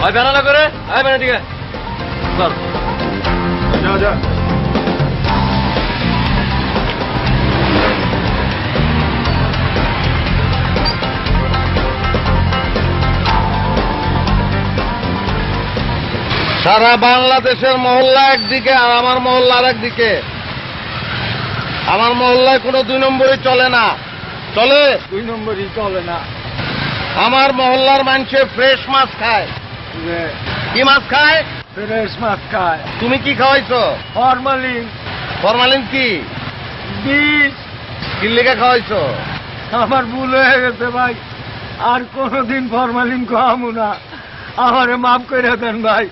ভাই বেড়া করে আয় বেড়া দিকে যা যা সারা বাংলাদেশের মহল্লা একদিকে আর আমার মহল্লা আর একদিকে। আমার মহল্লায় কোনো 2 নম্বরই চলে না। চলে 2 নম্বরই চলে না। আমার মহল্লার মানুষে ফ্রেশ মাছ খায়। কি মাছ খায়? ফ্রেশ মাছ খায়। তুমি কি খাওয়াইছো? ফরমালিন। ফরমালিন কি? বিষ। কি লেগে খাওয়াইছো? আমার ভুল হয়ে গেছে ভাই, আর কোনদিন ফরমালিন খাওয়াবো না, আমারে মাফ করে দেন ভাই।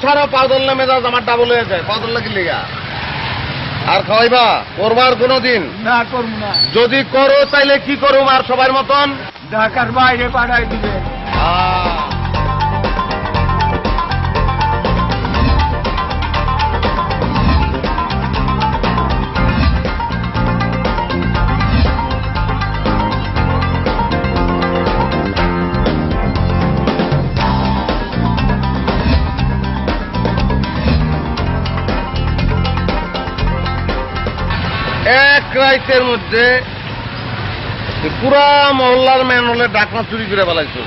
ছাড়াও পা ধরলে মেজাজ আমার ডাবল হয়ে যায়। পা ধরলে কি লেগা? আর খাওয়াইবা? করবার কোনদিন? না করবো না। যদি করো তাইলে কি করুম আর সবার মতন? ঢাকার বাইরে পাঠাই দিবে। এক রাইতের মধ্যে পুরা মহল্লার ম্যানহোলে ডাকনা চুরি করে ফেলাইছো।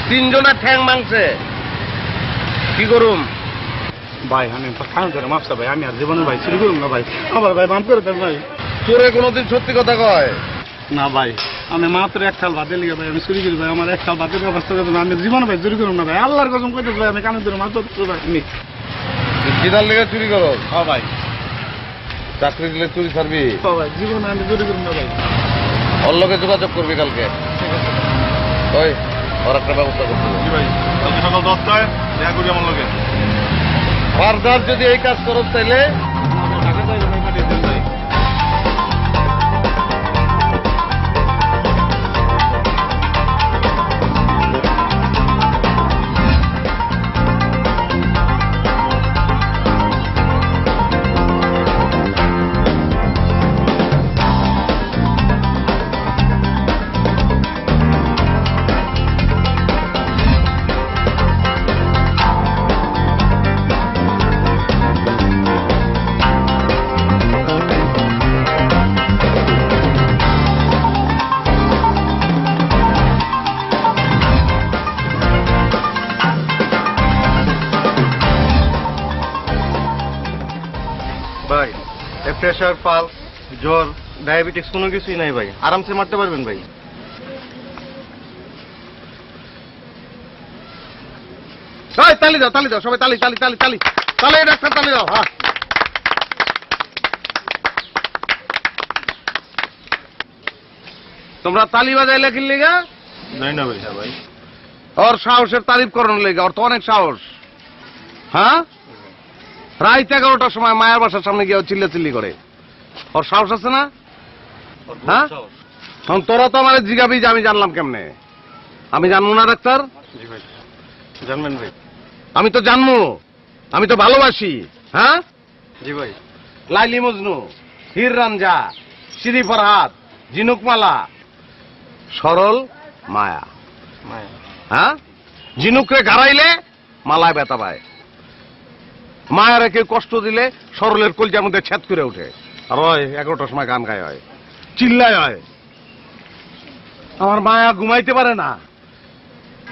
3 জনের ঠ্যাং ভাঙছে। কি করুম ভাই? আমি খান করে মাপসা ভাই, আমি আর জীবনের ভাই চুরি করুন না ভাই, আবার ভাই মাফ করে দেন ভাই। চোরে কোনোদিন সত্যি কথা কয় না ভাই, আমি মাত্র 1 সাল বাদে লিখে ভাই আমি চুরি করি ভাই, আমার 1 সাল বাদের ব্যবস্থা করে দেন। আমি জীবন ভাই চুরি করুন না ভাই, আল্লাহর কসম কইতেছি ভাই, আমি কানে ধরে মাত্র ভাই। কিদার লেগে চুরি করো? হ্যাঁ ভাই। চাকরি দিলে চুরি ছাড়বি? হ্যাঁ ভাই, জীবনে আমি চুরি করুন না ভাই। ওর লোকে যোগাযোগ করবি কালকে। ওই ওর একটা ব্যবস্থা করতে হবে। ভাই কালকে সকাল 10টায় দেখা করি আমার লোকে। ফার্দার যদি এই কাজ করো তাইলে ঢাকা যাই ভাই, পাঠিয়ে দেন ভাই। ভাই প্রেশার, পালস, জ্বর, ডায়াবেটিক্স কোনো কিছুই নাই ভাই, আরামসে মারতে পারবেন ভাই। তালি দাও, তালি দাও সবাই, তালি তালি তালি তালি তালি, ডাক্তার তালি দাও। হ্যাঁ তোমরা তালি বাজাইলে কি লেগা? জানি না ভাই। হ্যাঁ ভাই। ওর সাহসের তারিফ করানোর লেগে। ওর তো অনেক সাহস। হ্যাঁ রাত 11টার সময় মায়ের বাসার সামনে গিয়ে চিল্লাচিল্লি করে। ওর সাহস আছে না? হ্যাঁ তোরা তো আমার জিগাবি যে আমি জানলাম কেমনে? আমি জানবো না ডাক্তার? জি ভাই জানবেন ভাই। আমি তো জানবো, আমি তো ভালোবাসি। হ্যাঁ জি ভাই। লাইলি মজনু, হির রাঞ্জা, শ্রী ফরহাদ, ঝিনুকমালা, সরল মায়া। হ্যাঁ ঝিনুকরে গাড়াইলে মালায় ব্যথা পায়, মায়ারে কেউ কষ্ট দিলে সরলের কলজার মধ্যে ছেদ করে ওঠে। আর হয় 11টার সময় গান গায়, হয় চিল্লায়, হয়। আমার মায়া ঘুমাইতে পারে না,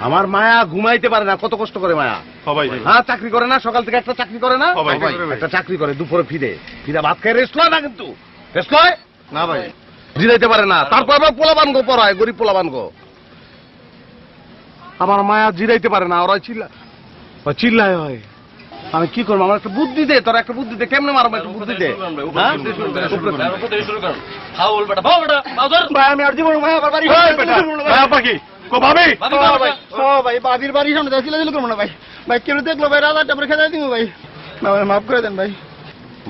আমার মায়া ঘুমাইতে পারে না। কত কষ্ট করে মায়া। হ্যাঁ চাকরি করে না, সকাল থেকে একটা চাকরি করে না, একটা চাকরি করে, দুপুরে ফিরে ভাত খাই রেস্ট লয় না, কিন্তু রেস্ট লয় না ভাই, জিরাইতে পারে না। তারপর আবার পোলাবান গো পড়ায়, গরিব পোলাবান গো। আমার মায়া জিরাইতে পারে না, ওরা চিল্লায়, হয়। আমি কি করবো? আমার একটা বুদ্ধি দে, তোর একটা বুদ্ধি দে, কেমনে মারবো একটা বুদ্ধি দে। ভাই আমি আর জীবন মায়া আবার বাড়ি ভাই বাবির বাড়ির সামনে চিল্লাচিল্লি করবো না ভাই। ভাই কেউ দেখলো ভাই, রাজারটা পরে খেতে দিব ভাই। ভাই মাফ করে দেন ভাই।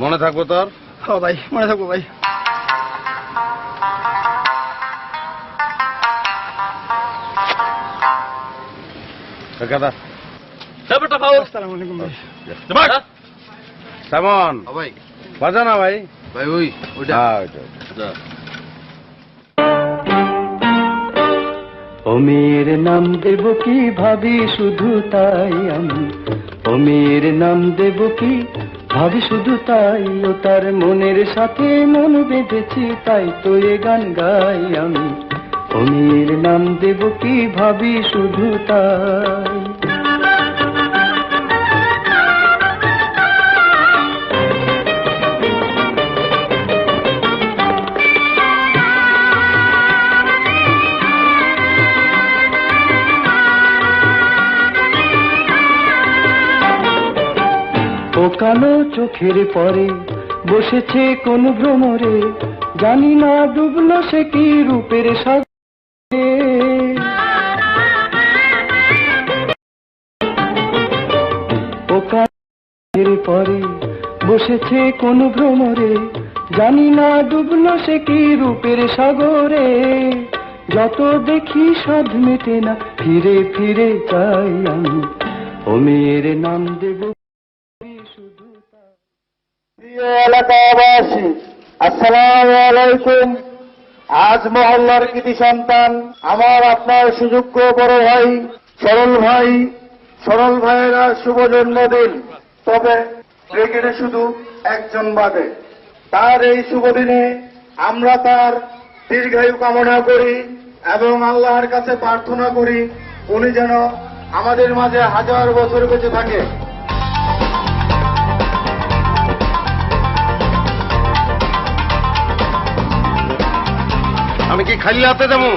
মনে থাকবো তোর? হ্যাঁ ভাই মনে থাকবো ভাই। আসসালামু আলাইকুম ভাই। সামন ভাই বাজা না ভাই। ভাই ওই ওইটা। ও মেয়ের নাম দেব কি ভাবি শুধু তাই আমি, ও মেয়ের নাম দেব কি ভাবি শুধু তাই, ও তার মনের সাথে মন বেঁধেছি তাই তো এ গান গাই আমি, ও মেয়ের নাম দেব কি ভাবি শুধু তাই। ও কালো চোখের পরে বসেছে কোন ভ্রমরে, জানি না ডুবলো সে কি রূপের সাগরে। ও কালো চোখের পরে বসেছে কোন ভ্রমরে, জানি না ডুবলো সে কি রূপের সাগরে। যত দেখি সাধ মেটে না, ফিরে ফিরে চাই আমি, ও মেয়ের নাম দেব শুধু তাই। প্রিয় এলাকাবাসী, আসসালামু আলাইকুম। আজ মহল্লার কৃতি সন্তান আমার আপনার সুযোগ্য বড় ভাই সরল ভাইয়ের আজ শুভ জন্মদিন। তবে ব্রিগেডে শুধু একজন বাদে। তার এই শুভ দিনে আমরা তার দীর্ঘায়ু কামনা করি এবং আল্লাহর কাছে প্রার্থনা করি উনি যেন আমাদের মাঝে হাজার বছর বেঁচে থাকে। আমি কি খালি হাতে যাবো?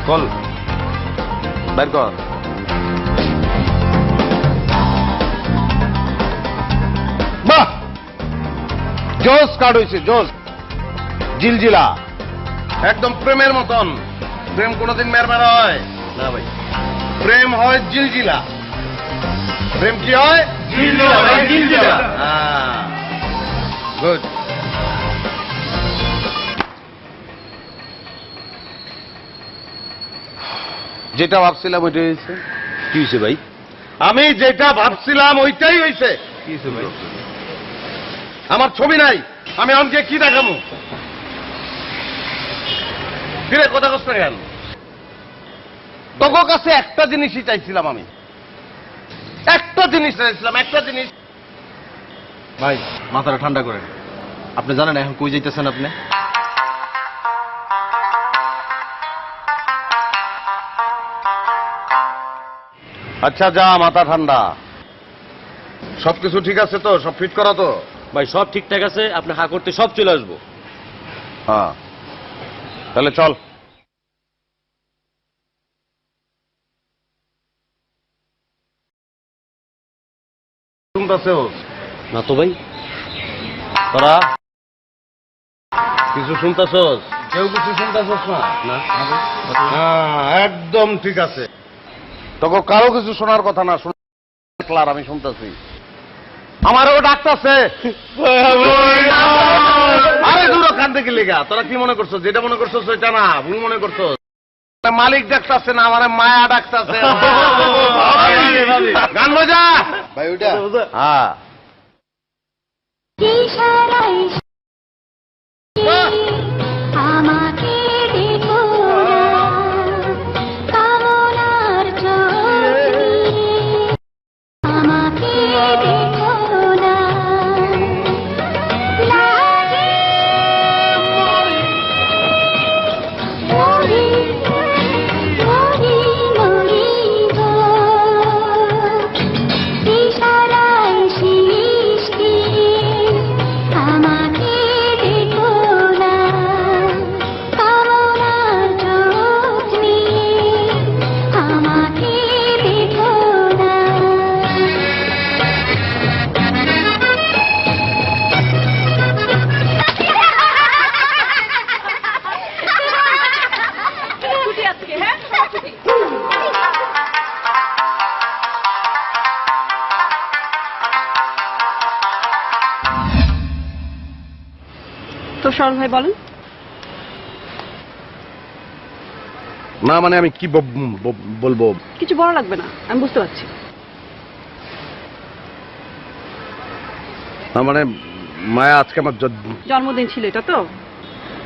কল বের কর। বাহ, জোস কার্ড হয়েছে, জোস জিলজিলা, একদম প্রেমের মতন। প্রেম কোনদিন মেরমেরা হয় না ভাই, প্রেম হয় জিলজিলা। প্রেম কি হয়? জিলজিলা। হ্যাঁ, গুড। যেটা ভাবছিলাম ওইটাই হয়েছে। কি হয়েছে ভাই? আমি যেটা ভাবছিলাম ওইটাই হয়েছে। কি হয়েছে ভাই? আমার ছবি নাই, আমি অনকে কি দেখাবো? ফিরে কথা কষ্ট কেন? তোর কাছে একটা জিনিসই চাইছিলাম, আমি একটা জিনিস চাইছিলাম, একটা জিনিস। ভাই মাথাটা ঠান্ডা করেন। আপনি জানেন এখন কই যাইতেছেন আপনি? আচ্ছা যা, মাথা ঠান্ডা। সবকিছু ঠিক আছে তো? সব ফিট করা তো? ভাই সব ঠিকঠাক আছে, আপনি হা করতে সব চলে আসবো। হ্যাঁ, তাহলে চল। শুনতেছেও না তো ভাই, তোরা কিছু শুনতেছস? কেউ কিছু শুনতেছস না? না হ্যাঁ, একদম ঠিক আছে। তোকে কারো কিছু শোনার কথা না, ক্লার আমি শুনতেছি। আমারও ডাকতেছে। আরে দূর ওখান থেকে লেগা। তোরা কি মনে করছো? যেটা মনে করছো সেটা না, ভুল মনে করছো। মালিক ডাকতেছে না, আমার মায়া ডাকতেছে। গান বাজা ভাই ওইটা হ্যাঁ। আমাকে দেখো কামনার চোখে, আমাকে দেখো না লাগে মরি মরি মরি গো ইশারায় সৃষ্টি, আমাকে দেখো না কামনার চোখ নিয়ে, আমাকে দেখো না। ছুটি আজকে, হ্যাঁ ছুটি। তো শরণ ভাই বলেন। না মানে আমি কি বলবো? কিছু বড় লাগবে না, আমি বুঝতে পারছি। না মানে মায়া আজকে আমার জন্মদিন ছিল এটা তো,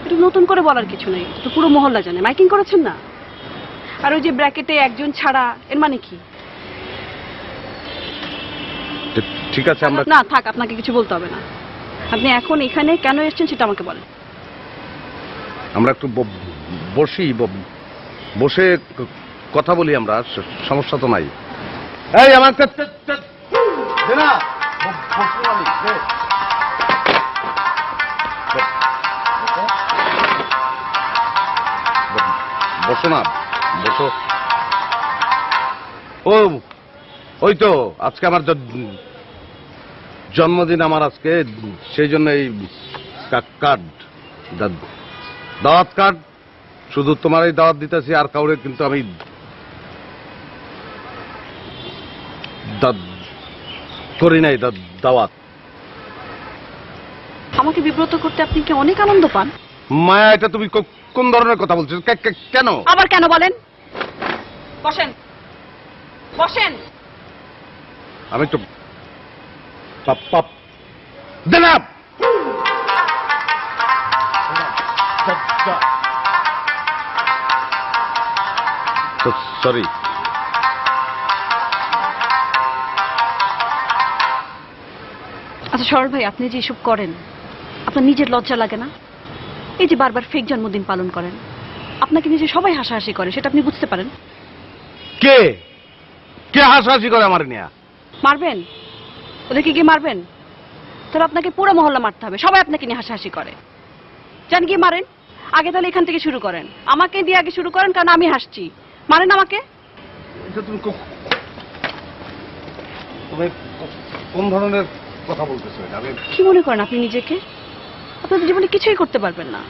এটা নতুন করে বলার কিছু নেই, তো পুরো মহল্লা জানে। মাইকিং করেছেন না? আর ওই যে ব্র্যাকেটে একজন ছাড়া, এর মানে কি? ঠিক আছে, আমরা না থাক, আপনাকে কিছু বলতে হবে না। আপনি এখন এখানে কেন এসেছেন সেটা আমাকে বলেন। আমরা একটু বসে কথা বলি, আমরা সমস্যা তো নাই। এই আমার বসো না, বসো। ওই তো আজকে আমার জন্মদিন, আমার আজকে, সেই জন্য এই কার্ড, দাওয়াত কার্ড, শুধু তোমারই দাওয়াত দিতেছি, আর কাউরে কিন্তু আমি করি নাই দাওয়াত। আমাকে বিব্রত করতে আপনি কি অনেক আনন্দ পান? মায়া, এটা তুমি কোন ধরনের কথা বলছো? কেন আবার কেন বলেন? বসেন, বসেন। আমি তো জনাব, সরি। আচ্ছা সরল ভাই, আপনি যে এসব করেন, আপনার নিজের লজ্জা লাগে না? এই যে বারবার ফেক জন্মদিন পালন করেন, আপনাকে নিজে সবাই হাসাহাসি করে, সেটা আপনি বুঝতে পারেন? কে কে হাসাহাসি করে আমার নিয়ে? মারবেন? ওদেরকে গিয়ে মারবেন? তাহলে আপনাকে পুরো মহল্লা মারতে হবে, সবাই আপনাকে নিয়ে হাসাহাসি করে। যান গিয়ে মারেন। আগে তাহলে এখান থেকে শুরু করেন, আমাকে দিয়ে আগে শুরু করেন, কারণ আমি হাসছি। মারেন আমাকে। তুমি কোন ধরনের কথা বলতেছো? কি মনে করেন আপনি নিজেকে? আপনাদের জীবনে কিছুই করতে পারবেন না।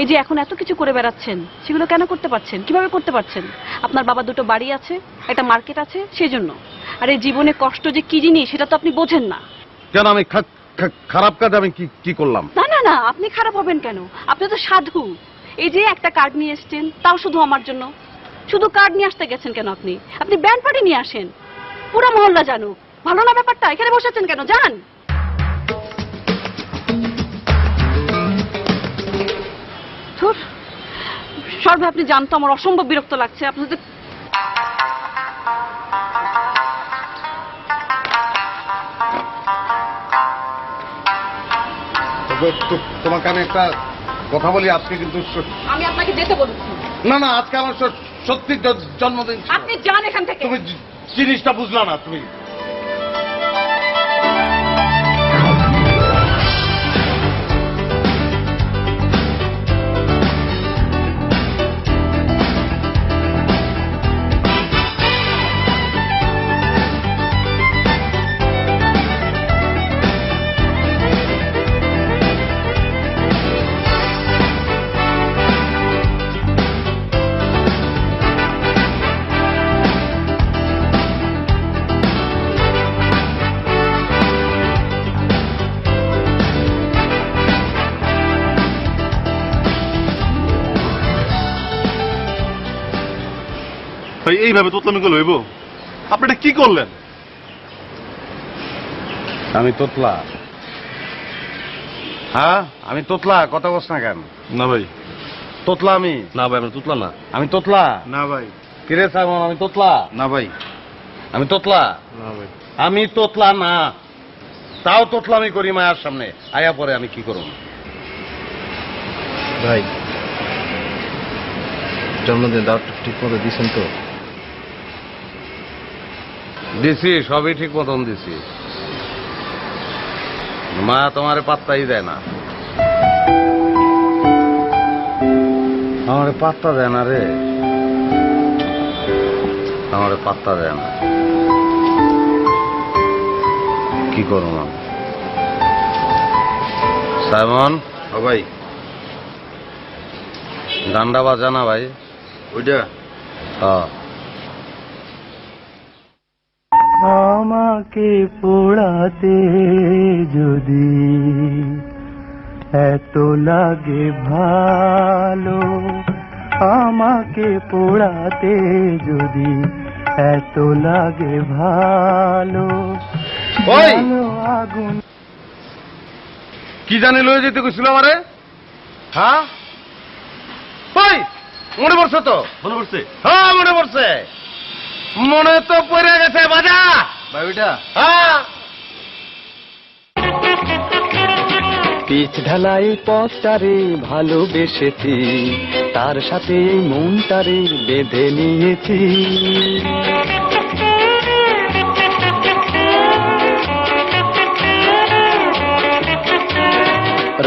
এই যে এখন এত কিছু করে বেড়াচ্ছেন, সেগুলো কেন করতে পারছেন? কিভাবে করতে পারছেন? আপনার বাবা দুটো বাড়ি আছে, একটা মার্কেট আছে, সেই জন্য। আর এই জীবনে কষ্ট যে কি জিনিস সেটা তো আপনি বোঝেন না। কেন আমি খারাপ কাজ আমি কি করলাম? না না না, আপনি খারাপ হবেন কেন? আপনি তো সাধু। এই যে একটা কার্ড নিয়ে এসেছেন, তাও শুধু আমার জন্য। শুধু কার্ড নিয়ে আসতে গেছেন কেন? আপনি আপনি ব্যান্ড পার্টি নিয়ে আসেন, পুরো মহল্লা জানুক। ভালো না ব্যাপারটা? এখানে বসেছেন কেন? যান। সর্বে আপনি জানতো আমার অসম্ভব বিরক্ত লাগছে আপনাদের। তোমাকে আমি একটা কথা বলি, আজকে কিন্তু আমি আপনাকে যেতে বলছি। না না, আজকে আমার সত্যি জন্মদিন। আপনি যান এখান থেকে। তুমি জিনিসটা বুঝলা না তুমি। এইভাবে তোতলামি করলে হইব? আপনি এটা কি করলেন? আমি তোতলা? হ্যাঁ আমি তোতলা, কথা বলছ না কেন? না ভাই। তোতলা আমি? না ভাই, আমরা তুতলা না। আমি তোতলা? না ভাই। কিরে সাইমন, আমি তোতলা? না ভাই। আমি তোতলা? না ভাই। আমি তোতলা না, তাও তোতলা আমি করি মায়ের সামনে। আয়া পরে আমি কি করব? ভাই, জন্মদিন দাওয়াতটা ঠিক মতো দিয়েছেন তো? দিছি, সবই ঠিক মতন দিছি। মা তোমারে পাত্তাই দেয় না। আমারে পাত্তা দেয় না রে, আমারে পাত্তা দেয় না। কি করব আমি? সাইমন। ও ভাই। গানটা বাজা না ভাই? ওইটা? হ্যাঁ। আমাকে পোড়াতে যদি এত লাগে ভালো, আমাকে পোড়াতে যদি এত লাগে ভালো, ওই আগুন। কি জানি লয়ে যেতে কইছিল আমারে? হ্যাঁ মনে পড়ছে তো? মনে পড়ছে? হ্যাঁ মনে পড়ছে, মনে তো পড়ে গেছে। বাজা ভাই ওইটা হ্যাঁ। পিচ ঢালাই পথটারে ভালোবেসেছি, তার সাথে এই মনটারে বেঁধে নিয়েছি।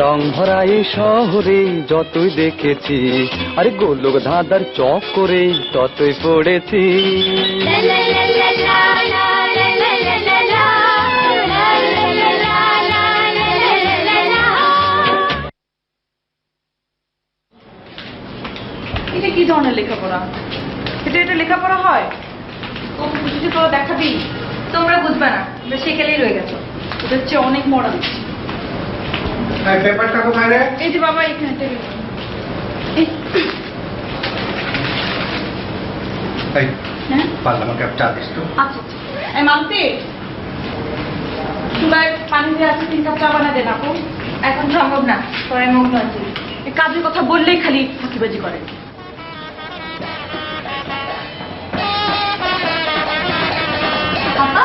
রং ভরা এই শহরে যতই দেখেছি, আরে গোলক ধাঁধার চক করে ততই পড়েছি। এটা কি ধরনের লেখাপড়া? এটা লেখাপড়া হয়? ও বুঝতে তো দেখাবি। তোমরা বুঝবে না, শিখেলেই রয়ে গেছো। এটা হচ্ছে অনেক মডার্ন। পেপারটা কোথায় রে? এই যে বাবা এখানে টেবিল। হ্যাঁ পারলাম আমাকে চা দিস তো। আচ্ছা আচ্ছা। এই মালতি, চুলায় পানি দিয়ে আছে, 3 কাপ চা বানা দেন আপু। এখন সম্ভব না, পরে মগ্ন আছি। এই কাজের কথা বললেই খালি ফাঁকিবাজি করে। বাবা,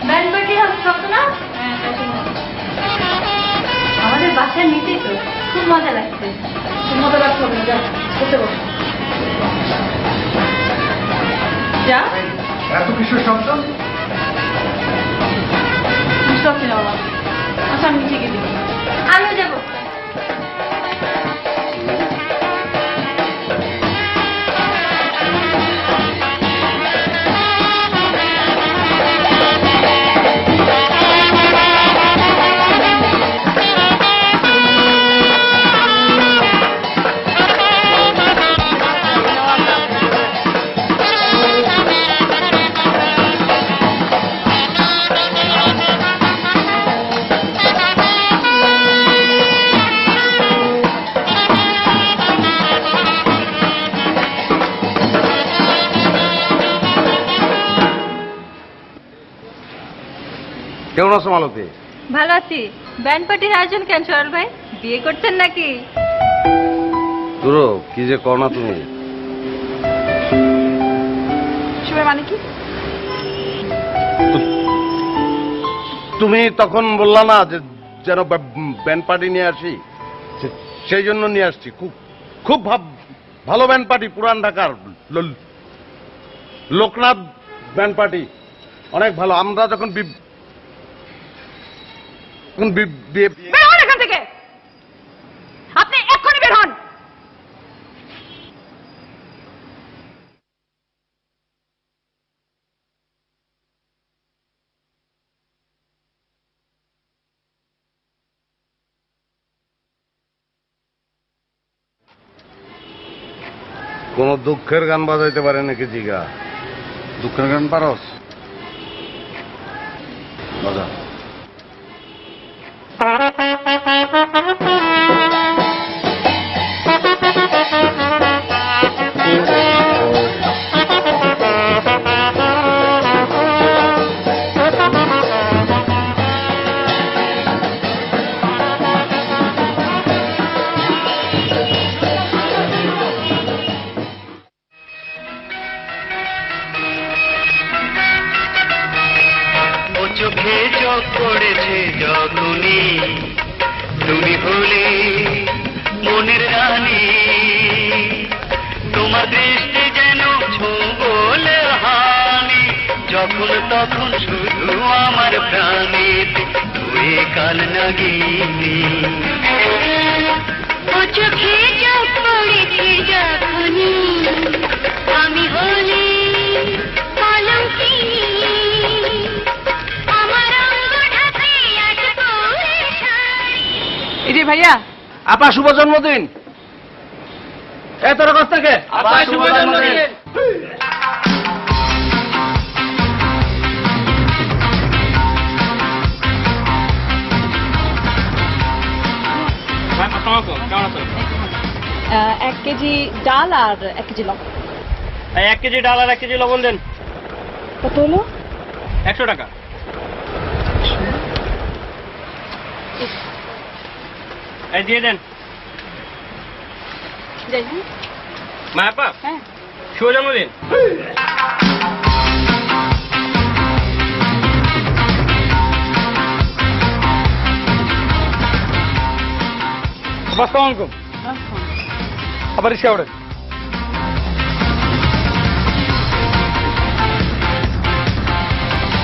ব্যান্ড পার্টি হচ্ছে না? আমাদের বাসার নিচেই তো, খুব মজা লাগছে। খুব মজা লাগছে হবে না, যা করতে বসো। যা এত কিছু শব্দ? বুঝতে পারছি না বাবা। আচ্ছা আমি নিচে গিয়ে দিবো। আমিও যাবো। কেমন আছো মালতী? ভালো আছি। ব্যান্ড পার্টির আয়োজন কেন সোহেল ভাই? বিয়ে করছেন নাকি? দুরো কি যে কর না তুমি। সবাই মানে কি? তুমি তখন বললা না যে যেন ব্যান্ড পার্টি নিয়ে আসি, সেই জন্য নিয়ে আসছি। খুব খুব ভালো ব্যান্ড পার্টি, পুরান ঢাকার লোকনাথ ব্যান্ড পার্টি, অনেক ভালো। আমরা যখন বের হন এখান থেকে, আপনি এক্ষুনি বের হন। কোন দুঃখের গান বাজাইতে পারে নাকি জিগা? দুঃখের গান পারস? বাজা। চোখে চোখ পড়েছে যখনই তুমি হলে মনের রানী, তোমার দৃষ্টি যেন ছোঁবল হানি, যখন তখন শুধু আমার প্রাণীতে তুই কাল নাগিনি। ও চোখে চোখ পড়েছে যখনই আমি হলে কলঙ্কিনী, আমার অঙ্গ ঢাকে আজ পরে শাড়ি। এই যে ভাইয়া, আপা শুভ জন্মদিন। এত রকম থেকে আপা শুভ জন্মদিন। কেমন আছো? 1 কেজি ডাল আর 1 কেজি লবণ। 1 কেজি ডাল আর 1 কেজি লবণ দেন। কত হলো? 100 টাকা। এই দিয়ে দেন। যাই হ্যাঁ। মায়াপা হ্যাঁ শুভ জন্মদিন। আসসালামু আলাইকুম। আবার রিক্সা ওঠেন।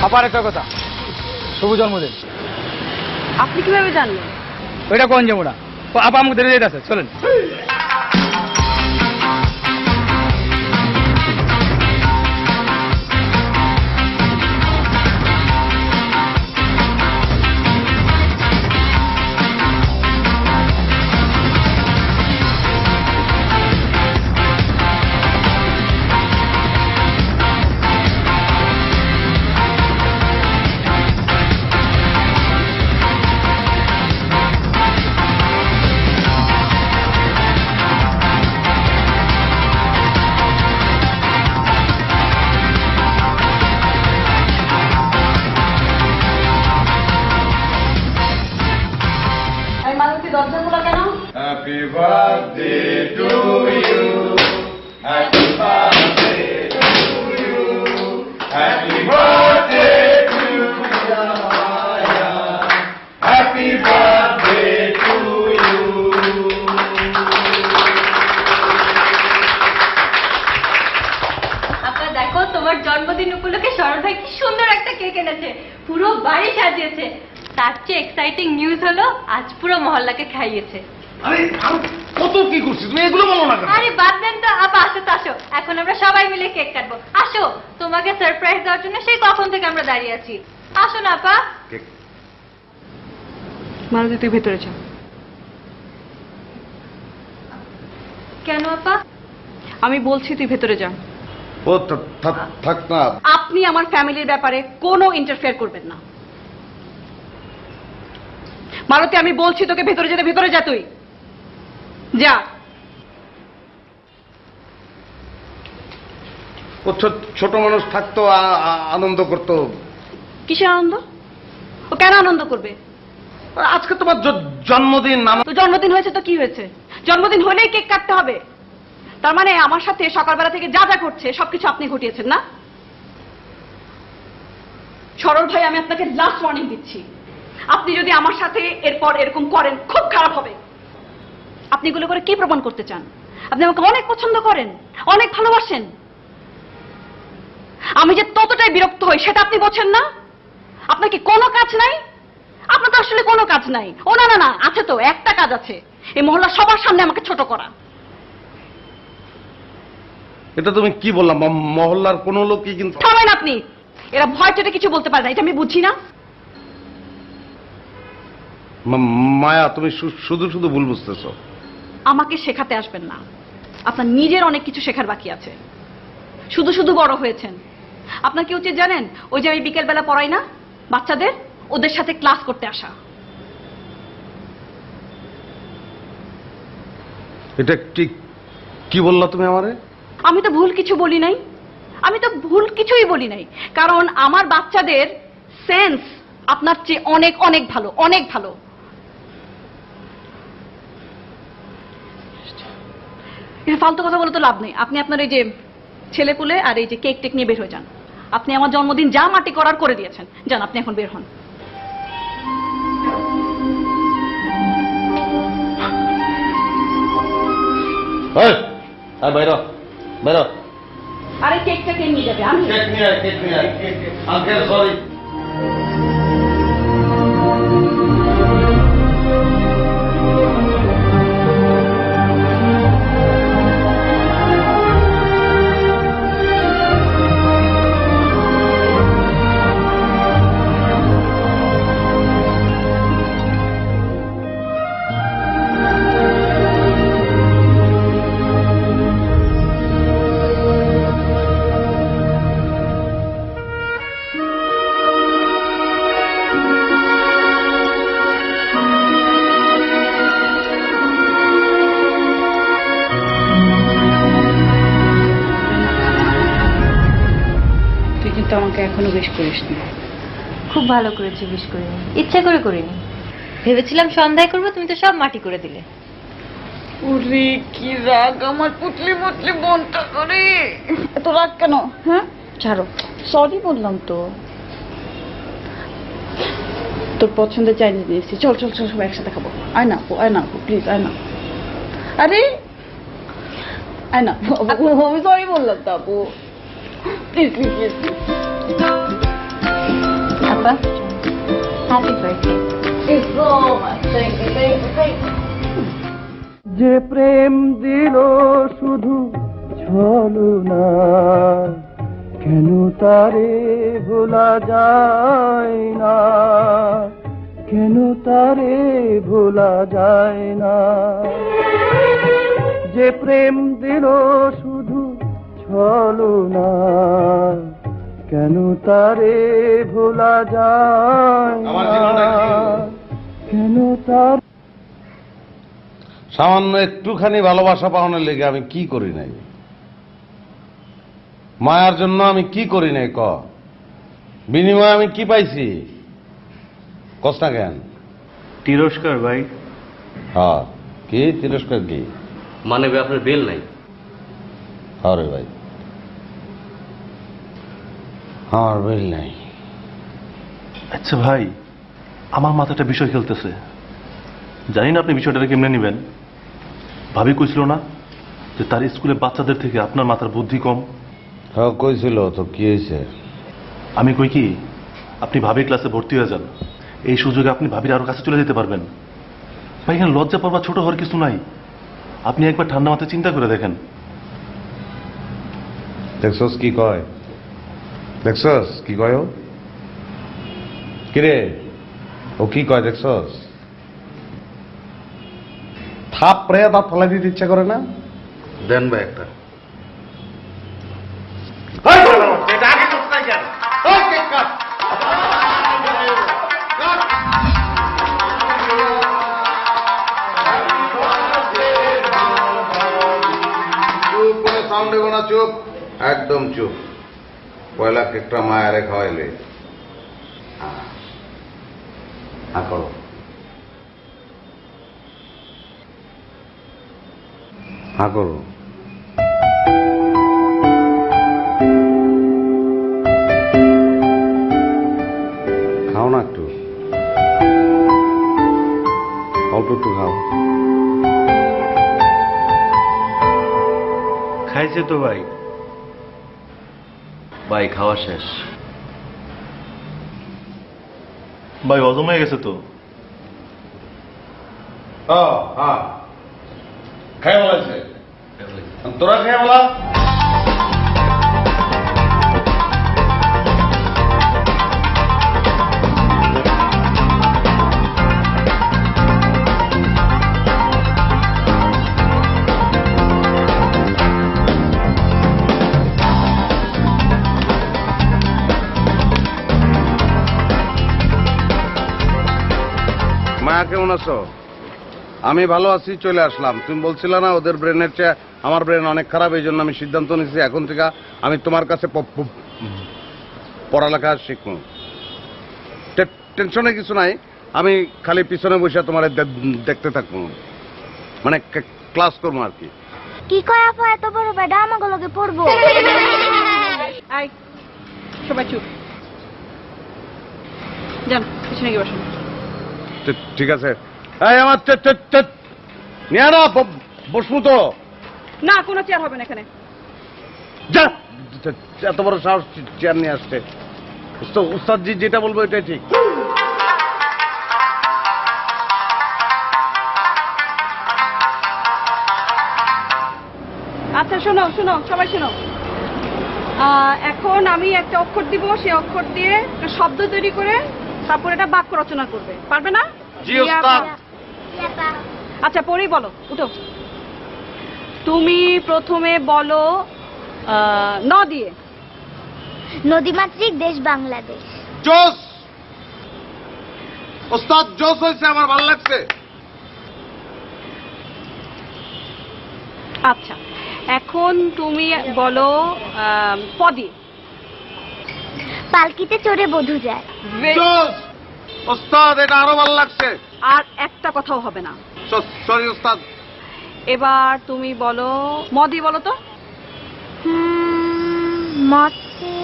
আবার একটা কথা, শুভ জন্মদিন। আপনি কিভাবে জানলেন? ওইটা কোন যেমন আপা আমাকে দেরি যেতে আছে, চলেন। আমি মালতী দরজা খোলা কেন? Happy birthday to you, happy birthday to you, happy birthday to Maya, happy birthday to you. আপা দেখো, তোমার জন্মদিন উপলক্ষে শরৎ ভাই কি সুন্দর একটা কেক এনেছে, পুরো বাড়ি সাজিয়েছে। তার চেয়ে এক্সাইটিং নিউজ হলো আজ পুরো মহল্লাকে খাইয়েছে। আরে আমি কত কি করছি, তুমি এগুলো বলো না কেন? আরে বাদ দেন তো আপা, আসো তো আসো, এখন আমরা সবাই মিলে কেক কাটবো। আসো, তোমাকে সারপ্রাইজ দেওয়ার জন্য সেই কখন থেকে আমরা দাঁড়িয়ে আছি। আসো না আপা। মালতী তুই ভেতরে যা। কেন আপা? আমি বলছি তুই ভেতরে যা। ও থাক না। আপনি আমার ফ্যামিলির ব্যাপারে কোনো ইন্টারফেয়ার করবেন না। মালতী আমি বলছি তোকে ভেতরে যেতে, ভেতরে যা তুই যা। ও ছোট মানুষ থাকতো, আনন্দ করতো। কিসের আনন্দ? ও কেন আনন্দ করবে? আজকে তোমার জন্মদিন। তো জন্মদিন হয়েছে তো কি হয়েছে? জন্মদিন হলেই কেক কাটতে হবে? তার মানে আমার সাথে সকালবেলা থেকে যা যা করছে সবকিছু আপনি ঘটিয়েছেন না? সরল ভাই, আমি আপনাকে লাস্ট ওয়ার্নিং দিচ্ছি, আপনি যদি আমার সাথে এরপর এরকম করেন খুব খারাপ হবে। আপনি এগুলো করে কি প্রমাণ করতে চান? আপনি আমাকে অনেক পছন্দ করেন, অনেক ভালোবাসেন। আমি যে ততটাই বিরক্ত হই সেটা আপনি বোঝেন না? আপনার কি কোনো কাজ নাই? আপনার তো আসলে কোনো কাজ নাই। ও না না না, আছে তো, একটা কাজ আছে, এই মহল্লা সবার সামনে আমাকে ছোট করা। এটা তুমি কি বললাম? মহল্লার কোনো লোকই কিন্তু। থামেন আপনি, এরা ভয় চেটে কিছু বলতে পারে না, এটা আমি বুঝি না। মায়া, তুমি শুধু শুধু ভুল বুঝতেছো। আমাকে শেখাতে আসবেন না, আপনার নিজের অনেক কিছু শেখার বাকি আছে। শুধু শুধু বড় হয়েছেন। আপনার কি উচিত জানেন? ওই যে আমি বিকেল বেলা পড়াই না বাচ্চাদের, ওদের সাথে ক্লাস করতে আসা। এটা ঠিক কি বললা তুমি আমারে? আমি তো ভুল কিছু বলি নাই, আমি তো ভুল কিছুই বলি নাই, কারণ আমার বাচ্চাদের সেন্স আপনার চেয়ে অনেক অনেক ভালো, অনেক ভালো। এটা ফালতু কথা বলে তো লাভ নেই। আপনি আপনার এই যে ছেলেপুলে আর এই যে কেক টেক নিয়ে বের হয়ে যান। আপনি আমার জন্মদিন যা মাটি করার করে দিয়েছেন, যান আপনি এখন বের হন। বাইর বাইর। আরে কেকটা কে নিয়ে যাবে? আমি। Uncle sorry. তো আমাকে এখনো বেশ করিস না। খুব ভালো করেছি, বিশ করিনি, ইচ্ছা করে করিনি। ভেবেছিলাম সন্ধ্যায় করবো, তুমি তো সব মাটি করে দিলে। ওরে কি রাগ আমার পুতলি মুতলি বোনটা করে, এত রাগ কেন? হ্যাঁ ছাড়ো, সরি বললাম তো। তোর পছন্দের চাইনিজ নিয়েছি, চল চল চল সবাই একসাথে খাবো। আয় না আপু, আয় না আপু, প্লিজ আয় না। আরে আয় না আপু, আমি সরি বললাম তো আপু, প্লিজ প্লিজ প্লিজ। আপা হ্যাপি বার্থডে। যে প্রেম দিল শুধু ছলনা, কেন তারে ভোলা যায় না, কেন তারে ভোলা যায় না। যে প্রেম দিল শুধু ছলনা, কেন তারে ভোলা যায় আমার না, জীবনটা কি? কেন তার সামান্য একটুখানি ভালোবাসা পাওয়ানোর লেগে আমি কি করি নাই? মায়ার জন্য আমি কি করি নাই ক? বিনিময়ে আমি কি পাইছি? কষ্ট জ্ঞান। তিরস্কার ভাই। হ্যাঁ, কি তিরস্কার? কি মানে আপনার বেল নাই? আরে ভাই, আমার বেল নাই। আচ্ছা ভাই, আমার মাথাটা বিষয় খেলতেছে, জানি না আপনি বিষয়টা কেমনে নেবেন। ভাবি কইছিল না যে তার স্কুলে বাচ্চাদের থেকে আপনার মাথার বুদ্ধি কম? হ্যাঁ কইছিল তো, কি হয়েছে? আমি কই কি, আপনি ভাবির ক্লাসে ভর্তি হয়ে যান, এই সুযোগে আপনি ভাবির আরো কাছে চলে যেতে পারবেন। ভাই এখানে লজ্জা পাবা ছোট হওয়ার কিছু নাই, আপনি একবার ঠান্ডা মাথায় চিন্তা করে দেখেন। দেখছস কি কয়? দেখছস কি কয়? ও কিরে, ও কি কয় দেখছস? থাপ রে দাঁত ফেলাই দিতে ইচ্ছা করে না? দেন ভাই একটা। চুপ, কোনো সাউন্ড দেবো না, চুপ, একদম চুপ। পয়লা কেকটা মায়ারে খাওয়াইলে। হ্যাঁ করো। হ্যাঁ করো। খাও না একটু, অল্প একটু খাও। খাইছে তো ভাই। ভাই খাওয়া শেষ। ভাই হজম হয়ে গেছে তো? হ্যাঁ, খাই বলাইছে, তোরা খাই বলা। মায়া কেমন আছো? আমি ভালো আছি, চলে আসলাম। তুমি বলছিলে না ওদের ব্রেনের চেয়ে আমার ব্রেন অনেক খারাপ, এই জন্য আমি সিদ্ধান্ত নিয়েছি এখন থেকে আমি তোমার কাছে পড়ালেখা শিখবো। টেনশনে কিছু নাই, আমি খালি পিছনে বসে তোমার দেখতে থাকবো, মানে ক্লাস করবো আর কি। কি কয় আপা, এত বড় ব্যাডা আমাকে লগে পড়বো? আয় সবাই চুপ, যান পিছনে গিয়ে বসুন। ঠিক আছে, এই আমার নিয়ে না বসবো তো। না কোনো চেয়ার হবে না এখানে। যা, এত বড় সাহস চেয়ার নিয়ে আসছে। উস্তাদজি যেটা বলবো এটাই ঠিক। আচ্ছা শোনো শোনো সবাই শোনো, এখন আমি একটা অক্ষর দিব, সেই অক্ষর দিয়ে একটা শব্দ তৈরি করে তারপর এটা বাক্য রচনা করবে, পারবে না? জি ওস্তাদ। আচ্ছা পরেই বলো, উঠো। তুমি প্রথমে বলো ন দিয়ে। নদীমাতৃক দেশ বাংলাদেশ। জোস ওস্তাদ, জোস হয়েছে, আমার ভালো লাগছে। আচ্ছা এখন তুমি বলো প দিয়ে। পালকিতে চড়ে বধূ যায়। জোস ওস্তাদ, এটা আরো ভালো লাগছে। আর একটা কথাও হবে না। সরি ওস্তাদ। এবার তুমি বলো, মদি বলো তো। মতে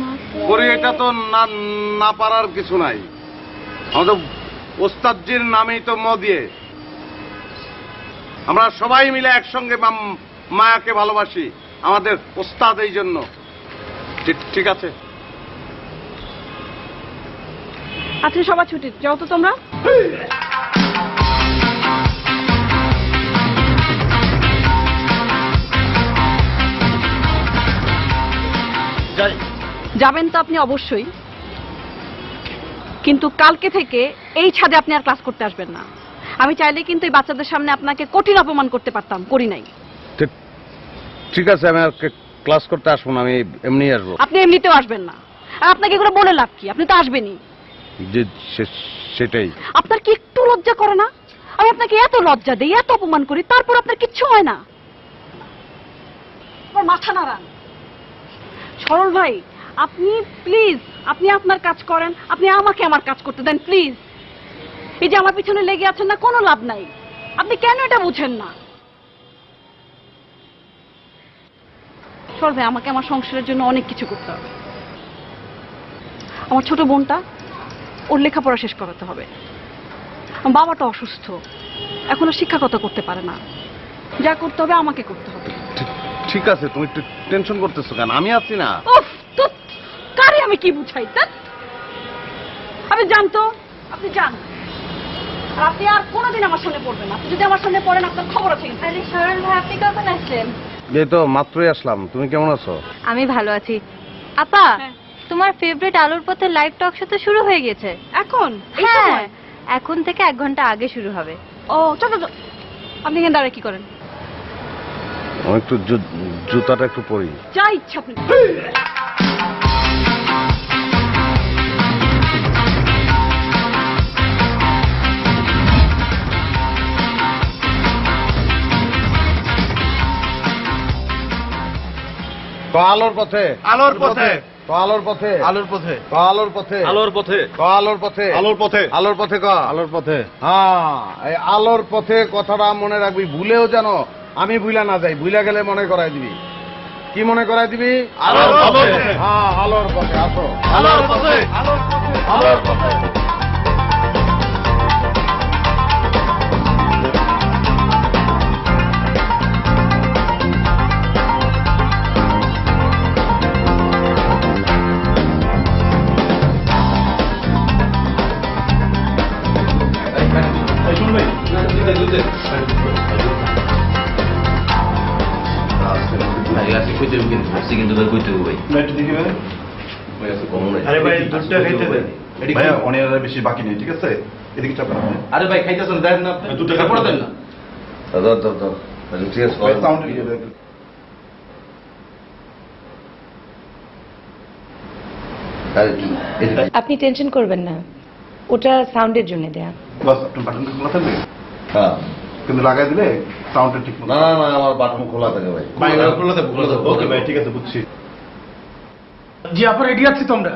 মতে করি এটা তো না না পারার কিছু নাই, আমাদের ওস্তাদজির নামেই তো ম দিয়ে। আমরা সবাই মিলে একসঙ্গে মায়াকে ভালোবাসি, আমাদের ওস্তাদ এই জন্য। ঠিক আছে, আজকে সবার ছুটি, যাও তো তোমরা। যাবেন তো আপনি অবশ্যই, কিন্তু কালকে থেকে এই ছাদে আপনি আর ক্লাস করতে আসবেন না। আমি চাইলে কিন্তু এই বাচ্চাদের সামনে আপনাকে কঠিন অপমান করতে পারতাম, করি নাই। ঠিক আছে, আমি আর ক্লাস করতে আসবো না, আমি এমনি আসবো। আপনি এমনিতেও আসবেন না, আর আপনাকে এগুলো বলে লাভ কি, আপনি তো আসবেনই। যে সেটাই। আপনার কি একটু লজ্জা করে না? আমি আপনাকে এত লজ্জা দিই, এত অপমান করি, তারপর আপনার কিচ্ছু হয় না। আমার মাথা নাড়ান। সরল ভাই, আপনি প্লিজ, আপনি আপনার কাজ করেন, আপনি আমাকে আমার কাজ করতে দেন প্লিজ। এই যে আমার পিছনে লেগে আছেন না, কোনো লাভ নাই। আপনি কেন এটা বুঝেন না? সরল ভাই, আমাকে আমার সংসারের জন্য অনেক কিছু করতে হবে। আমার ছোট বোনটা, ওর লেখাপড়া শেষ করাতে হবে। আমার বাবাটা অসুস্থ, এখনো শিক্ষাগত করতে পারে না। যা করতে হবে আমাকে করতে হবে। ঠিক আছে, তুমি একটু টেনশন করতেছো কেন? আমি আছি না। উফ, তুত, কারে আমি কি বুঝাই? আপনি জানতো, আপনি যান। আর আপনি আর কোনোদিন আমার সামনে পড়বেন না। আপনি যদি আমার সামনে পড়েন, আপনার খবর আছে। আরে সরল ভাই, আপনি কখন আসলেন? এই তো মাত্রই আসলাম। তুমি কেমন আছো? আমি ভালো আছি। আপা, হ্যাঁ। তোমার ফেভারিট আলোর পথে লাইভ টক শো তো শুরু হয়ে গেছে। এখন এই হ্যাঁ, সময়? এখন থেকে 1 ঘন্টা আগে শুরু হবে। ও চলো। আপনি এখানে দাঁড়িয়ে কি করেন? আমি একটু জুতাটা একটু পরি। যা ইচ্ছা আপনি। তো আলোর পথে, আলোর পথে, তো আলোর পথে, আলোর পথে, তো আলোর পথে, আলোর পথে, তো আলোর পথে, আলোর পথে, আলোর পথে ক আলোর পথে। হ্যাঁ, এই আলোর পথে কথাটা মনে রাখবি, ভুলেও জানো আমি ভুলা না যাই। ভুলা গেলে মনে করাই দিবি। কি মনে করাই দিবি? আলোর পথে। হ্যাঁ, আলোর পথে আসো। আলোর পথে, আলোর পথে, আলোর পথে। ভাইয়া অনেক বেশি বাকি নেই, ঠিক আছে? এদিকে চাপেন। আরে ভাই খাইতেছেন, দেন না আপনি। দুটো টাকা পড়ে দেন না। ঠিক আছে, ভাই সাউন্ড দিয়ে দেন। আপনি টেনশন করবেন না, ওটা সাউন্ডের জন্য দেয়া। বাস আপনার বাটনটা খোলা থাকবে, হ্যাঁ। কিন্তু লাগাই দিলে সাউন্ডটা ঠিক মতো। না না না, আমার বাটন খোলা থাকে ভাই। ভাই খোলা থাকবে, খোলা থাকবে। ওকে ভাই, ঠিক আছে, বুঝছি। জি আপা, রেডি আছি তো আমরা।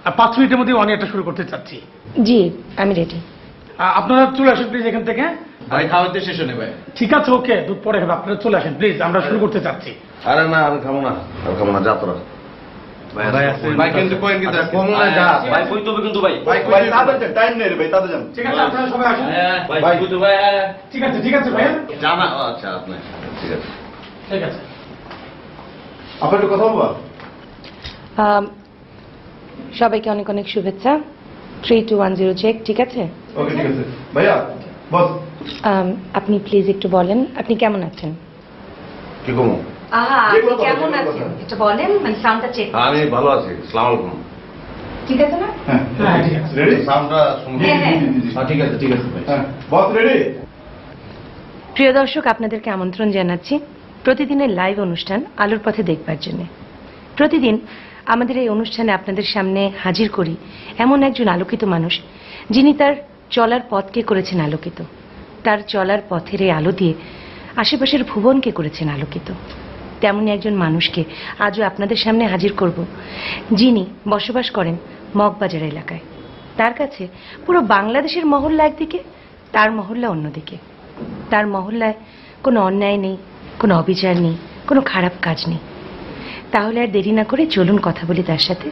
আর 5 মিনিটের মধ্যে অনিয়াটা শুরু করতে চাচ্ছি। জি আমি রেডি। আপনারা চলে আসেন প্লিজ এখান থেকে। ভাই খাওয়াতে শেষ হয়ে ভাই। ঠিক আছে, ওকে, দুধ পরে খাবে। আপনারা চলে আসেন প্লিজ, আমরা শুরু করতে চাচ্ছি। আরে না, আমি খাবো না, আমি খাবো না, যা তোরা। ভাই কিন্তু কোয়েন কিন্তু কম না, যা ভাই কইতে হবে কিন্তু ভাই। ভাই তাদের টাইম নেই রে ভাই, তাদের যান। ঠিক আছে, আপনারা সবাই আসুন। ভাই কইতে ভাই। ঠিক আছে, ঠিক আছে ভাইয়া, জানা। আচ্ছা, আপনি ঠিক আছে, ঠিক আছে। আপনার একটু কথা বলবা? সবাইকে অনেক অনেক শুভেচ্ছা। 3 2 1 0 চেক, ঠিক আছে? ওকে, ঠিক আছে ভাইয়া। বস আপনি প্লিজ একটু বলেন আপনি কেমন আছেন? কি কমো? আপনি কেমন আছেন একটু বলেন, মানে সাউন্ডটা চেক। আমি ভালো আছি, আসসালামু আলাইকুম। ঠিক আছে না? হ্যাঁ ঠিক আছে। রেডি? সাউন্ডটা শুনবি? ঠিক আছে, ঠিক আছে ভাই। হ্যাঁ, বস রেডি? প্রিয় দর্শক, আপনাদেরকে আমন্ত্রণ জানাচ্ছি প্রতিদিনের লাইভ অনুষ্ঠান আলোর পথে দেখবার জন্য। প্রতিদিন আমাদের এই অনুষ্ঠানে আপনাদের সামনে হাজির করি এমন একজন আলোকিত মানুষ, যিনি তার চলার পথকে করেছেন আলোকিত। তার চলার পথের এই আলো দিয়ে আশেপাশের ভুবনকে করেছেন আলোকিত। তেমনই একজন মানুষকে আজও আপনাদের সামনে হাজির করব, যিনি বসবাস করেন মগবাজার এলাকায়। তার কাছে পুরো বাংলাদেশের মহল্লা একদিকে, তার মহল্লা অন্যদিকে। তার মহল্লায় কোনো অন্যায় নেই, কোনো অবিচার নেই, কোনো খারাপ কাজ নেই। তাহলে আর দেরি না করে চলুন কথা বলি তার সাথে,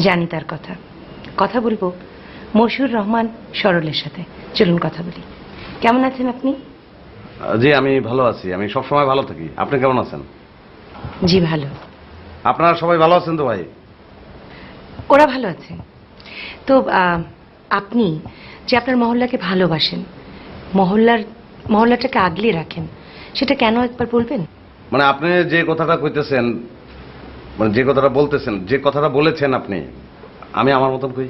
জানি তার কথা। কথা বলবো মশিউর রহমান সরলের সাথে। চলুন কথা বলি। কেমন আছেন আপনি? জি আমি ভালো আছি, আমি সবসময় ভালো থাকি। আপনি কেমন আছেন? জি ভালো। আপনারা সবাই ভালো আছেন তো ভাই? ওরা ভালো আছে। তো আপনি যে আপনার মহল্লাকে ভালোবাসেন, মহল্লাটাকে আগলে রাখেন, সেটা কেন একবার বলবেন? মানে আপনি যে কথাটা কইতেছেন, মানে যে কথাটা বলতেছেন, যে কথাটা বলেছেন আপনি, আমি আমার মতন কই।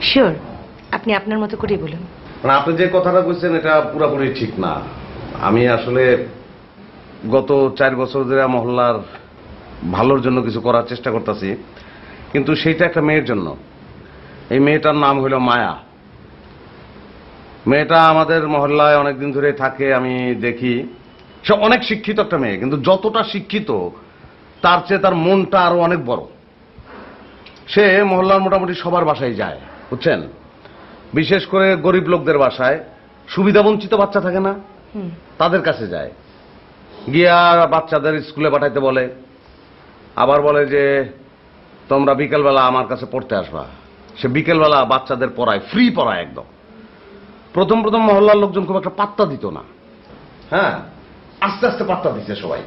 শিওর, আপনি আপনার মতো করেই বলুন। মানে আপনি যে কথাটা কইছেন এটা পুরোপুরি ঠিক না। আমি আসলে গত 4 বছর ধরে মহল্লার ভালোর জন্য কিছু করার চেষ্টা করতেছি, কিন্তু সেইটা একটা মেয়ের জন্য। এই মেয়েটার নাম হলো মায়া। মেয়েটা আমাদের মহল্লায় অনেকদিন ধরে থাকে, আমি দেখি। সে অনেক শিক্ষিত একটা মেয়ে, কিন্তু যতটা শিক্ষিত তার চেয়ে তার মনটা আরো অনেক বড়। সে মহল্লার মোটামুটি সবার বাসায় যায়, বুঝছেন? বিশেষ করে গরিব লোকদের বাসায়, সুবিধা বঞ্চিত বাচ্চা থাকে না, তাদের কাছে যায়। গিয়া বাচ্চাদের স্কুলে পাঠাইতে বলে, আবার বলে যে তোমরা বিকেলবেলা আমার কাছে পড়তে আসবা। সে বিকেলবেলা বাচ্চাদের পড়ায়, ফ্রি পড়ায় একদম। প্রথম প্রথম মহল্লার লোকজন খুব একটা পাত্তা দিত না, হ্যাঁ, আস্তে আস্তে পাত্তা দিচ্ছে সবাই,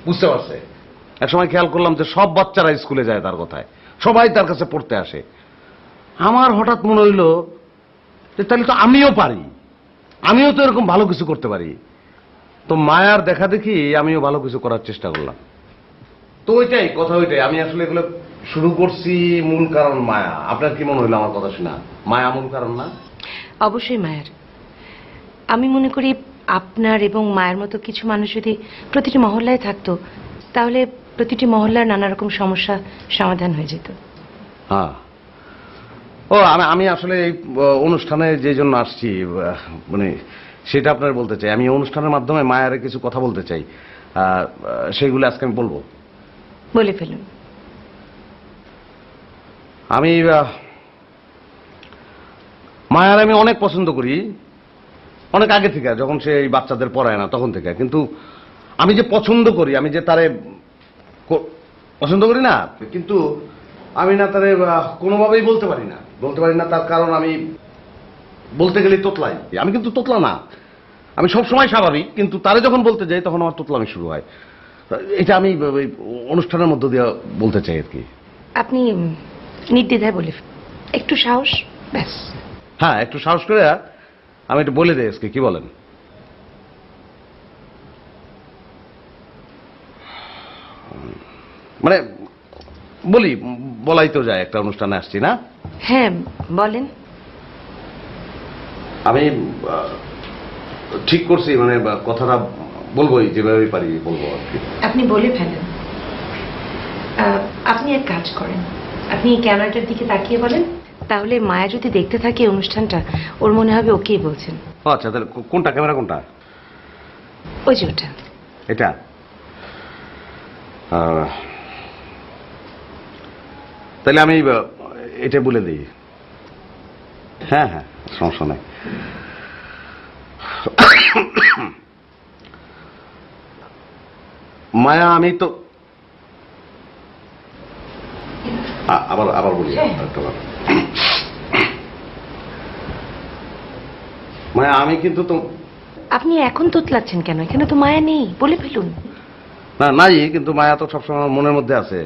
বুঝতে পারছে। এক সময় খেয়াল করলাম যে সব বাচ্চারা স্কুলে যায় তার কথায়, সবাই তার কাছে পড়তে আসে। আমার হঠাৎ মনে হইল যে তাহলে তো আমিও পারি, আমিও তো এরকম ভালো কিছু করতে পারি। তো মায়ার দেখা দেখি আমিও ভালো কিছু করার চেষ্টা করলাম। তো ওইটাই কথা, ওইটাই আমি আসলে এগুলো শুরু করছি মূল কারণ মায়া। আপনার কি মনে হইলো আমার কথা শোনা? মায়া মূল কারণ না? অবশ্যই মায়ার। আমি মনে করি আপনার এবং মায়ের মতো কিছু মানুষ যদি প্রতিটি মহল্লায় থাকতো, তাহলে প্রতিটি মহল্লার নানা রকম সমস্যা সমাধান হয়ে যেত। হ্যাঁ, ও আমি আসলে এই অনুষ্ঠানে যে জন্য আসছি, মানে সেটা আপনার বলতে চাই। আমি অনুষ্ঠানের মাধ্যমে মায়ারে কিছু কথা বলতে চাই, সেগুলো আজকে আমি বলবো। বলে ফেলুন। আমি মায়ার আমি অনেক পছন্দ করি, অনেক আগে থেকে, যখন সে এই বাচ্চাদের পড়ায় না তখন থেকে। কিন্তু আমি যে পছন্দ করি, আমি যে তারে পছন্দ করি না, কিন্তু আমি না তারে কোনোভাবেই বলতে পারি না। তার কারণ আমি বলতে গেলে তোতলাই। আমি কিন্তু তোতলা না, আমি সবসময় স্বাভাবিক, কিন্তু তারে যখন বলতে যাই তখন আমার তোতলামি শুরু হয়। এটা আমি অনুষ্ঠানের মধ্য দিয়ে বলতে চাই আর কি। আপনি নির্দ্বিধায় বলে, একটু সাহস, ব্যাস। হ্যাঁ, একটু সাহস করে আমি একটু বলে দিই আজকে, কি বলেন? মানে বলাই তো যায়, একটা অনুষ্ঠানে আসছি না। হ্যাঁ বলেন। আমি ঠিক করছি, মানে কথাটা বলবোই, যেভাবে পারি বলবো আর কি। আপনি বলে ফেলেন। আপনি এক কাজ করেন, আপনি ক্যামেরাটার দিকে তাকিয়ে বলেন, তাহলে মায়া যদি দেখতে থাকে অনুষ্ঠানটা, ওর মনে হবে ওকেই বলছেন। আচ্ছা, তাহলে কোনটা ক্যামেরা, কোনটা? ওই যে ওটা। এটা তাহলে আমি এটা বলে দিই। হ্যাঁ হ্যাঁ, সমস্যা নাই। মায়া, আমি তো আবার বলি মায়া, আমি কিন্তু তো। আপনি এখন তোতলাচ্ছেন কেন? এখানে তো মায়া নেই, বলে ফেলুন। না, নাই, কিন্তু মায়া তো সবসময় মনের মধ্যে আছে,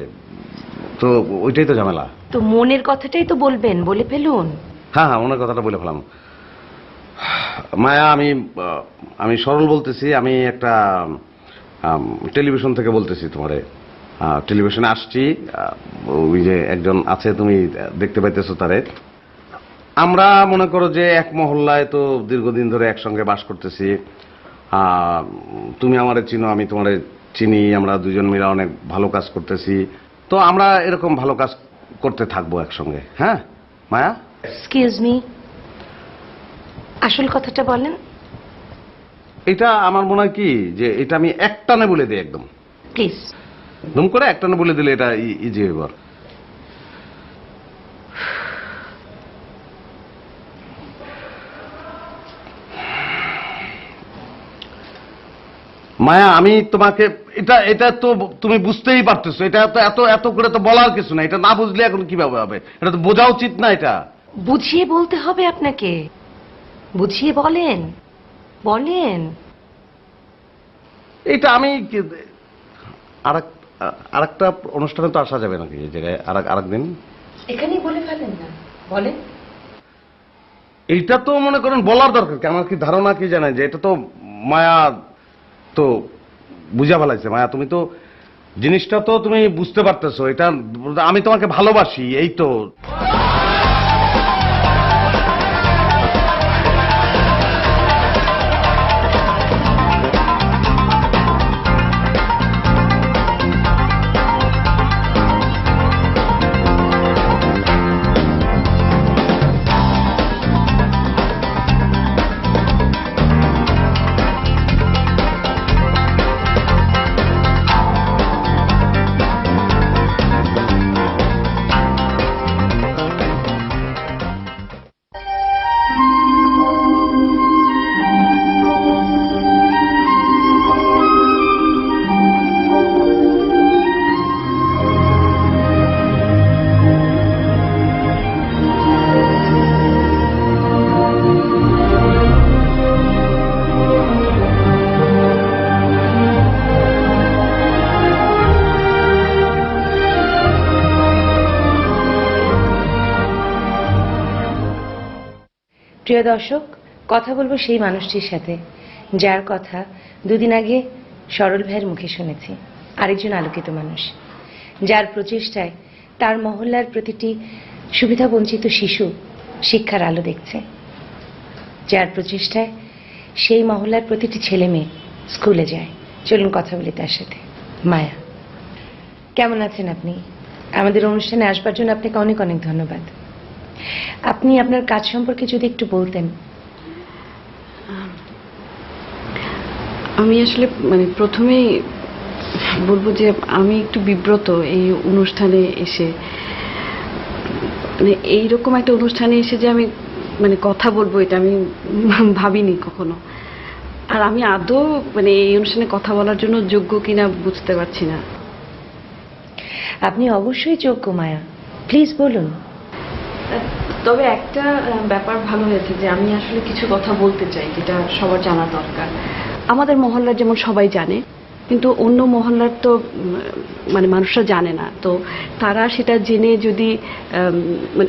তো ওইটাই তো ঝামেলা। তো মনের কথাটাই তো বলবেন, বলে ফেলুন। হ্যাঁ হ্যাঁ, মনের কথাটা বলে ফেলাম। মায়া, আমি সরল বলতেছি। আমি একটা টেলিভিশন থেকে বলতেছি তোমারে। টেলিভিশনে আসছি, ওই যে একজন আছে, তুমি দেখতে পাইতেছো তারে। আমরা মনে করো যে এক মহল্লায় তো দীর্ঘদিন ধরে একসঙ্গে বাস করতেছি। তুমি আমারে চিনো, আমি তোমারে চিনি। আমরা দুজন মিলে অনেক ভালো কাজ করতেছি। তো আমরা এরকম ভালো কাজ করতে থাকবো একসঙ্গে। হ্যাঁ মায়া? এক্সকিউজ মি, আসল কথাটা বলেন। এটা আমার মনে হয় কি যে এটা আমি একটানে বলে দিই, একদম প্লিজ। দুম করে একটানে বলে দিলে এটা ইজি হইব। মায়া, আমি তোমাকে এটা এটা তো তুমি বুঝতেই পারতেছো, এটা তো এত এত করে তো বলার কিছু না। এটা না বুঝলে এখন কিভাবে হবে? এটা তো বোঝা উচিত না। এটা বুঝিয়ে বলতে হবে আপনাকে, বুঝিয়ে বলেন বলেন। এটা আমি আরেকটা অনুষ্ঠানে তো আসা যাবে নাকি এই জায়গায় আরেকদিন? এখানেই বলে ফেলেন না, বলেন। এইটা তো মনে করেন বলার দরকার কি? আমার কি ধারণা কি জানেন যে এটা তো মায়া তো বুঝা ফেলাইছে। মায়া, তুমি তো জিনিসটা তো তুমি বুঝতে পারতেছো, এটা আমি তোমাকে ভালোবাসি, এই তো। প্রিয় দর্শক, কথা বলবো সেই মানুষটির সাথে যার কথা দুদিন আগে সরল ভাইয়ের মুখে শুনেছি। আরেকজন আলোকিত মানুষ, যার প্রচেষ্টায় তার মহল্লার প্রতিটি সুবিধাবঞ্চিত শিশু শিক্ষার আলো দেখছে, যার প্রচেষ্টায় সেই মহল্লার প্রতিটি ছেলে মেয়ে স্কুলে যায়। চলুন কথা বলি তার সাথে। মায়া, কেমন আছেন আপনি? আমাদের অনুষ্ঠানে আসবার জন্য আপনাকে অনেক অনেক ধন্যবাদ। আপনি আপনার কাজ সম্পর্কে যদি একটু বলতেন। আমি আসলে প্রথমেই বলবো যে আমি একটু বিব্রত এই অনুষ্ঠানে এসে, এইরকম একটা অনুষ্ঠানে এসে যে আমি কথা বলবো এটা আমি ভাবিনি কখনো। আর আমি আদৌ এই অনুষ্ঠানে কথা বলার জন্য যোগ্য কিনা বুঝতে পারছি না। আপনি অবশ্যই যোগ্য মায়া, প্লিজ বলুন। তবে একটা ব্যাপার ভালো হয়েছে যে আমি আসলে কিছু কথা বলতে চাই যেটা সবার জানা দরকার। আমাদের মহল্লার যেমন সবাই জানে, কিন্তু অন্য মহল্লার তো মানুষরা জানে না। তো তারা সেটা জেনে যদি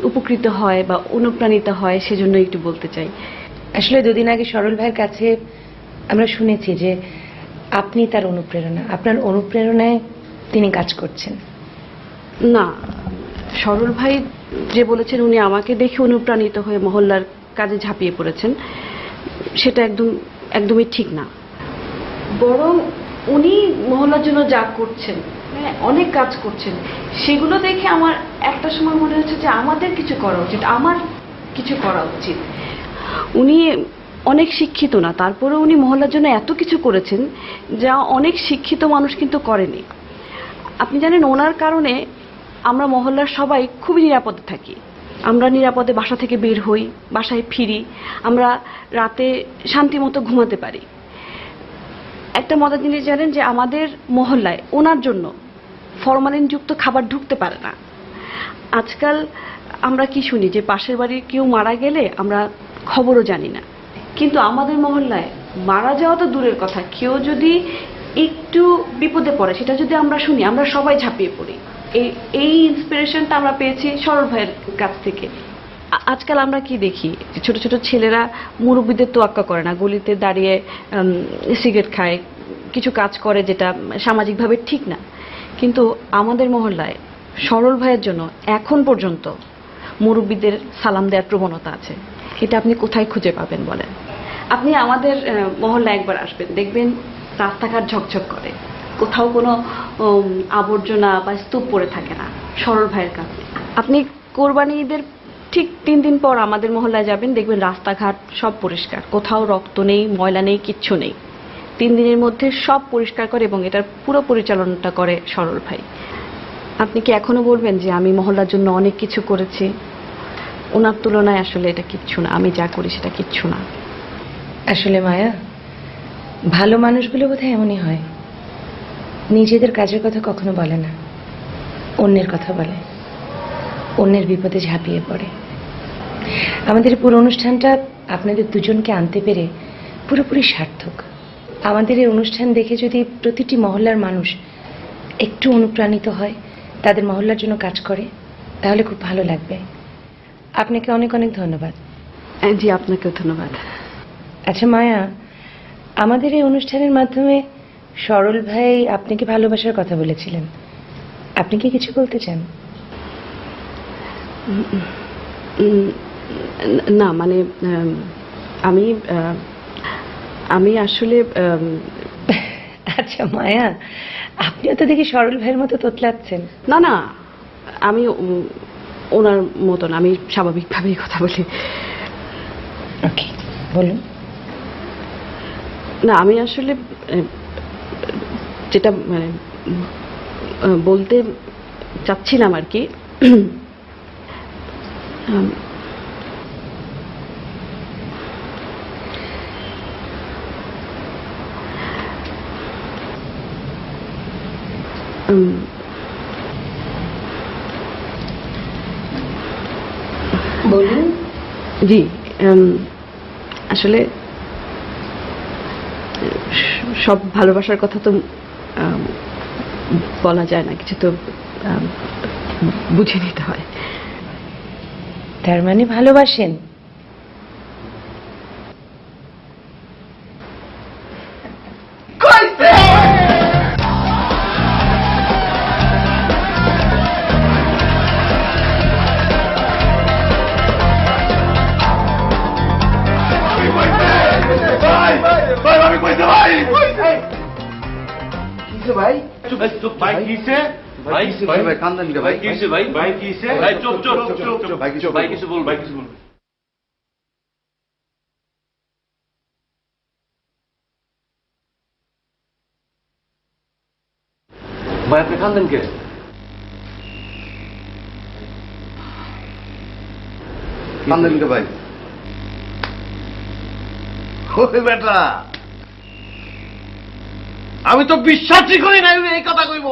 উপকৃত হয় বা অনুপ্রাণিত হয়, সেজন্য একটু বলতে চাই। আসলে দুদিন আগে সরল ভাইয়ের কাছে আমরা শুনেছি যে আপনি তার অনুপ্রেরণা, আপনার অনুপ্রেরণায় তিনি কাজ করছেন। না, সরল ভাই যে বলেছেন উনি আমাকে দেখে অনুপ্রাণিত হয়ে মহল্লার কাজে ঝাঁপিয়ে পড়েছেন, সেটা একদমই ঠিক না। বরং উনি মহল্লার জন্য যা করছেন, অনেক কাজ করছেন, সেগুলো দেখে আমার একটা সময় মনে হচ্ছে যে আমাদের কিছু করা উচিত, আমার কিছু করা উচিত। উনি অনেক শিক্ষিত না, তারপরে উনি মহল্লার জন্য এত কিছু করেছেন যা অনেক শিক্ষিত মানুষ কিন্তু করেনি। আপনি জানেন, ওনার কারণে আমরা মহল্লার সবাই খুবই নিরাপদে থাকি। আমরা নিরাপদে বাসা থেকে বের হই, বাসায় ফিরি, আমরা রাতে শান্তি মতো ঘুমাতে পারি। একটা মজার জিনিস জানেন যে আমাদের মহল্লায় ওনার জন্য ফরমালিনযুক্ত খাবার ঢুকতে পারে না। আজকাল আমরা কি শুনি যে পাশের বাড়ির কেউ মারা গেলে আমরা খবরও জানি না, কিন্তু আমাদের মহল্লায় মারা যাওয়া তো দূরের কথা, কেউ যদি একটু বিপদে পড়ে সেটা যদি আমরা শুনি, আমরা সবাই ঝাঁপিয়ে পড়ি। এই ইন্সপিরেশনটা আমরা পেয়েছি সরল ভাইয়ের কাছ থেকে। আজকাল আমরা কি দেখি, ছোট ছোট ছেলেরা মুরব্বীদের তোয়াক্কা করে না, গলিতে দাঁড়িয়ে সিগারেট খায়, কিছু কাজ করে যেটা সামাজিকভাবে ঠিক না। কিন্তু আমাদের মহল্লায় সরল ভাইয়ের জন্য এখন পর্যন্ত মুরব্বীদের সালাম দেওয়ার প্রবণতা আছে। এটা আপনি কোথায় খুঁজে পাবেন বলেন? আপনি আমাদের মহল্লায় একবার আসবেন, দেখবেন রাস্তাঘাট ঝকঝক করে, কোথাও কোনো আবর্জনা বা স্তূপ পড়ে থাকে না সরল ভাইয়ের কাছে। আপনি কোরবানি ঈদের ঠিক 3 দিন পর আমাদের মহল্লায় যাবেন, দেখবেন রাস্তাঘাট সব পরিষ্কার, কোথাও রক্ত নেই, ময়লা নেই, কিচ্ছু নেই। 3 দিনের মধ্যে সব পরিষ্কার করে এবং এটার পুরো পরিচালনাটা করে সরল ভাই। আপনি কি এখনো বলবেন যে আমি মহল্লার জন্য অনেক কিছু করেছি? ওনার তুলনায় আসলে এটা কিচ্ছু না, আমি যা করি সেটা কিচ্ছু না। আসলে মায়া, ভালো মানুষগুলো বোধহয় এমনই হয়, নিজেদের কাজের কথা কখনো বলে না, অন্যের কথা বলে, অন্যের বিপদে ঝাঁপিয়ে পড়ে। আমাদের পুরো অনুষ্ঠানটা আপনাদের দুজনকে আনতে পেরে পুরোপুরি সার্থক। আমাদের এই অনুষ্ঠান দেখে যদি প্রতিটি মহল্লার মানুষ একটু অনুপ্রাণিত হয়, তাদের মহল্লার জন্য কাজ করে, তাহলে খুব ভালো লাগবে। আপনাকে অনেক অনেক ধন্যবাদ। জি, আপনাকেও ধন্যবাদ। আচ্ছা মায়া, আমাদের এই অনুষ্ঠানের মাধ্যমে সরল ভাই আপনাকে ভালোবাসার কথা বলেছিলেন, আপনি কি কিছু বলতে চান? না মানে আমি আসলে আচ্ছা মায়া, আপনিও তো দেখি সরল ভাইয়ের মতো তোতলাচ্ছেন। না না, আমি ওনার মতন, আমি স্বাভাবিকভাবেই কথা বলি। ওকে, বলুন। না, আমি আসলে যেটা মানে বলতে চাচ্ছিলাম আর কি, বলুন। জি, আসলে সব ভালোবাসার কথা তো বলা যায় না, কিছু তো বুঝে নিতে হয়। তার মানে ভালোবাসেন? ভাই আপনি কান্দেন কে? কান্দেন কে ভাই? ওরে বেটা, আমি তো বিশ্বাসই করি না এই কথা কইব।